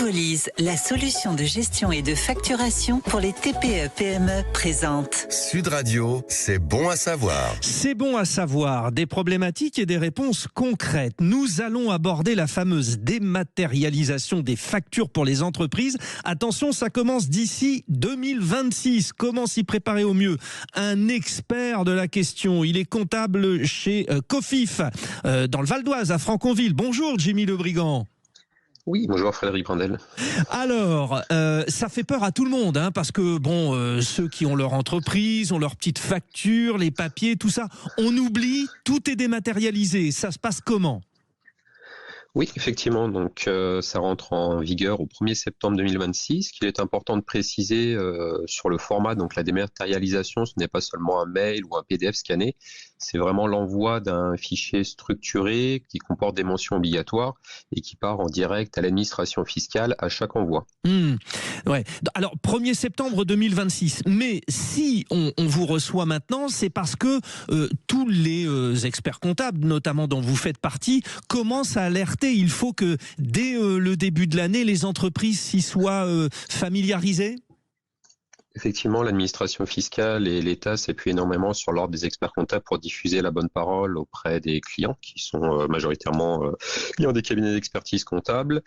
Infolise, la solution de gestion et de facturation pour les TPE-PME présente. Sud Radio, c'est bon à savoir. C'est bon à savoir, des problématiques et des réponses concrètes. Nous allons aborder la fameuse dématérialisation des factures pour les entreprises. Attention, ça commence d'ici 2026. Comment s'y préparer au mieux? Un expert de la question, il est comptable chez Cofif, dans le Val d'Oise, à Franconville. Bonjour Jimmy Le Brigand. Oui, bonjour Frédéric Brandel. Alors, ça fait peur à tout le monde, parce que ceux qui ont leur entreprise, ont leurs petites factures, les papiers, tout ça, on oublie, tout est dématérialisé. Ça se passe comment ? Oui, effectivement, donc ça rentre en vigueur au 1er septembre 2026. Ce qu'il est important de préciser sur le format, donc la dématérialisation, ce n'est pas seulement un mail ou un PDF scanné, c'est vraiment l'envoi d'un fichier structuré qui comporte des mentions obligatoires et qui part en direct à l'administration fiscale à chaque envoi. Ouais. Alors, 1er septembre 2026, mais si on vous reçoit maintenant, c'est parce que tous les experts comptables, notamment dont vous faites partie, commencent à alerter. Il faut que dès le début de l'année, les entreprises s'y soient familiarisées. Effectivement, l'administration fiscale et l'État s'appuient énormément sur l'ordre des experts comptables pour diffuser la bonne parole auprès des clients qui sont majoritairement clients des cabinets d'expertise comptable.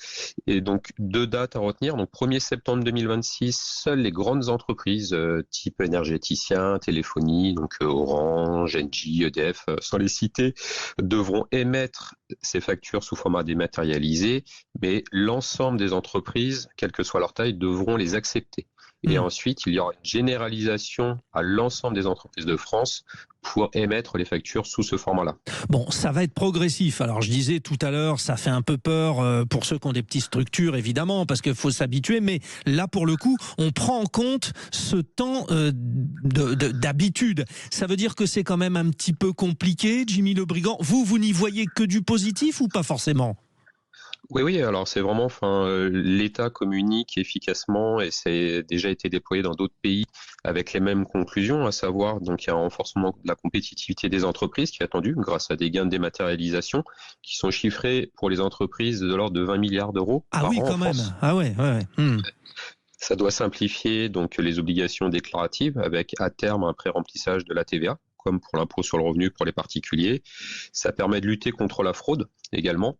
Et donc, deux dates à retenir. Donc, 1er septembre 2026, seules les grandes entreprises type énergéticien, téléphonie, donc Orange, Engie, EDF, sans les citer, devront émettre ces factures sous format dématérialisé, mais l'ensemble des entreprises, quelle que soit leur taille, devront les accepter. Et ensuite, il y aura une généralisation à l'ensemble des entreprises de France pour émettre les factures sous ce format-là. Bon, ça va être progressif. Alors, je disais tout à l'heure, ça fait un peu peur pour ceux qui ont des petites structures, évidemment, parce qu'il faut s'habituer. Mais là, pour le coup, on prend en compte ce temps d'habitude. Ça veut dire que c'est quand même un petit peu compliqué, Jimmy Le Brigand. Vous n'y voyez que du positif ou pas forcément ? Oui, alors c'est vraiment, l'État communique efficacement et c'est déjà été déployé dans d'autres pays avec les mêmes conclusions, à savoir donc il y a un renforcement de la compétitivité des entreprises qui est attendu grâce à des gains de dématérialisation qui sont chiffrés pour les entreprises de l'ordre de 20 milliards d'euros par an en France. Ah ouais. Ça doit simplifier donc les obligations déclaratives avec à terme un pré-remplissage de la TVA, comme pour l'impôt sur le revenu pour les particuliers. Ça permet de lutter contre la fraude également.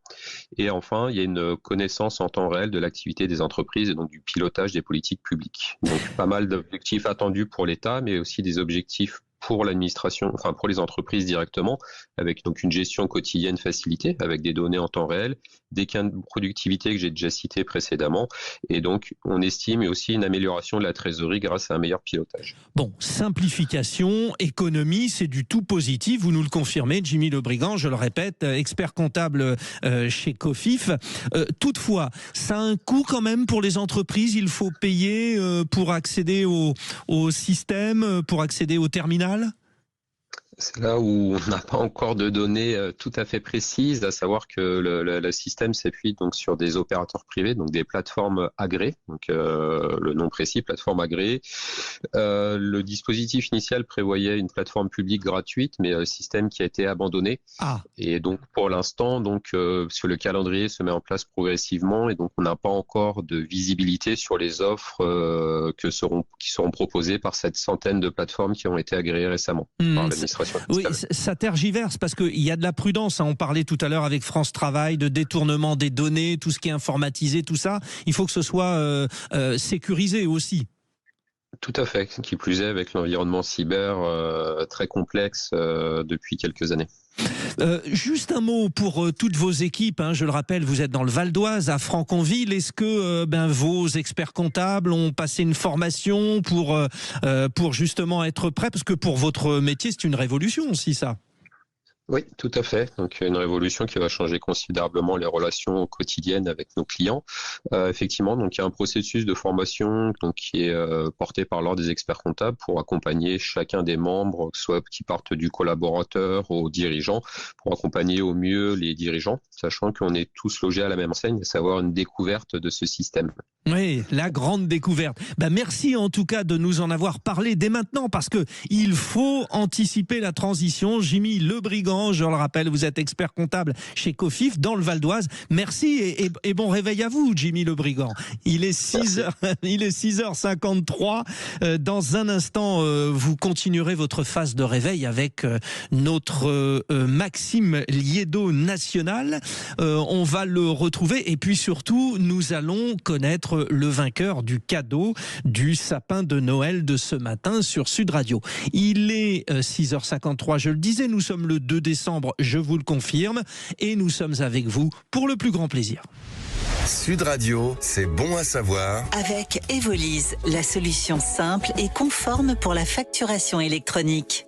Et enfin, il y a une connaissance en temps réel de l'activité des entreprises et donc du pilotage des politiques publiques. Donc pas mal d'objectifs attendus pour l'État, mais aussi des objectifs pour l'administration, pour les entreprises directement, avec donc une gestion quotidienne facilitée, avec des données en temps réel, des gains de productivité que j'ai déjà cités précédemment, et donc on estime aussi une amélioration de la trésorerie grâce à un meilleur pilotage. Bon, simplification, économie, c'est du tout positif, vous nous le confirmez, Jimmy Le Brigand, je le répète, expert comptable chez Cofif. Toutefois, ça a un coût quand même pour les entreprises, il faut payer pour accéder au système, pour accéder au terminal. C'est là où on n'a pas encore de données tout à fait précises, à savoir que le système s'appuie donc sur des opérateurs privés, donc des plateformes agréées, donc le nom précis, plateforme agréée. Le dispositif initial prévoyait une plateforme publique gratuite, mais le système qui a été abandonné. Et donc pour l'instant, parce que le calendrier se met en place progressivement, et donc on n'a pas encore de visibilité sur les offres qui seront proposées par cette centaine de plateformes qui ont été agréées récemment par l'administration. Oui, ça tergiverse parce qu'il y a de la prudence. On parlait tout à l'heure avec France Travail de détournement des données, tout ce qui est informatisé, tout ça. Il faut que ce soit sécurisé aussi. Tout à fait, qui plus est avec l'environnement cyber très complexe depuis quelques années. Juste un mot pour toutes vos équipes, je le rappelle, vous êtes dans le Val d'Oise, à Franconville. Est-ce que vos experts comptables ont passé une formation pour justement être prêts? Parce que pour votre métier, c'est une révolution aussi, ça. Oui, tout à fait. Donc une révolution qui va changer considérablement les relations quotidiennes avec nos clients. Effectivement, donc il y a un processus de formation qui est porté par l'ordre des experts comptables pour accompagner chacun des membres, soit qui partent du collaborateur au dirigeant, pour accompagner au mieux les dirigeants, sachant qu'on est tous logés à la même enseigne, à savoir une découverte de ce système. Oui, la grande découverte. Merci en tout cas de nous en avoir parlé dès maintenant parce que il faut anticiper la transition. Jimmy Lebrigand, je le rappelle, vous êtes expert comptable chez Cofif dans le Val d'Oise. Merci et bon réveil à vous, Jimmy Lebrigand. Il est 6h53. Dans un instant, vous continuerez votre phase de réveil avec notre Maxime Liedo national. On va le retrouver et puis surtout, nous allons connaître le vainqueur du cadeau du sapin de Noël de ce matin sur Sud Radio. Il est 6h53, je le disais, nous sommes le 2 décembre, je vous le confirme, et nous sommes avec vous pour le plus grand plaisir. Sud Radio, c'est bon à savoir. Avec Evolise, la solution simple et conforme pour la facturation électronique.